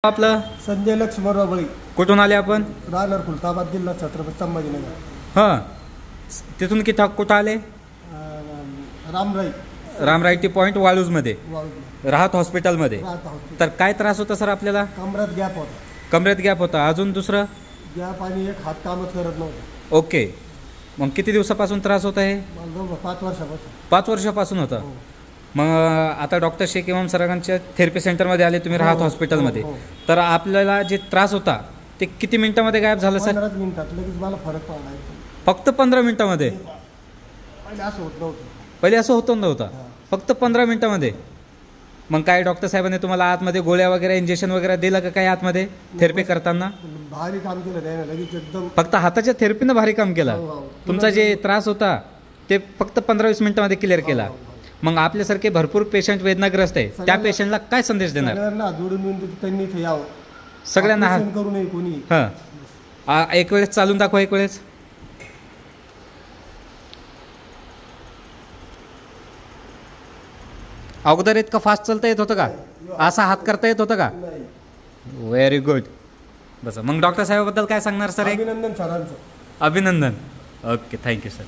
आपलं संजय लक्ष्मणराव बळी. कुठून आले आपण? राहणार खुलताबाद जिल्हा छत्रपती संभाजीनगर. हां, तिथून कुठं आले? रामराई रामरायटी पॉईंट वाळूजमध्ये वाळूजमध्ये. राहत हॉस्पिटलमध्ये. राहत आहोत. तर काय त्रास होता सर आपल्याला? कमरात गॅप होता. कमरेत गॅप होता. अजून दुसरं? गॅप आणि एक हात कामच करत नव्हता. ओके. मग किती दिवसापासून त्रास होत आहे? मला जवळ 5 वर्षापासून. 5 वर्षापासून होता. हो. मग आता डॉक्टर शेख इमाम सरांच्या थेरपी सेंटरमध्ये आले तुम्ही राहत हॉस्पिटलमध्ये. हो. तर आपल्याला जे त्रास होता ते किती मिनिटामध्ये गायब झालं सर? 15 मिनिटात लगेच मला फरक पडला. फक्त 15 मिनिटामध्ये? पहिले असं होत नव्हतं. पहिले असं होतं नव्हतं, फक्त 15 मिनिटामध्ये. मग काय डॉक्टर साहेबांनी तुम्हाला आतमध्ये गोळ्या वगैरे इंजेक्शन वगैरे दिलं का काय आतमध्ये थेरपी करताना? भारी काम केलं त्याने लगेच एकदम. फक्त हाताच्या थेरपीनं भारी काम केलं. हो, हो. तुमचा जे त्रास होता ते फक्त 15-20 मिनिटामध्ये क्लिअर केला. मग आपल्यासारखे भरपूर पेशंट वेदनाग्रस्त आहे, त्या पेशंटला काय संदेश देणार? सगळ्यांना जोडून येऊन त्यांनी इथे यावं. सगळ्यांना ऑपरेशन करू नये कोणी. हां, एक वेळेस चालून दाखवा. एक वेळेस अगोदर इतकं फास्ट चालता येत होतं का? असा हात करता येत होतं का? Very good. बस मग डॉक्टर साहेबाबद्दल काय सांगणार सर? अभिनंदन सरांचं. अभिनंदन. Okay, thank you sir.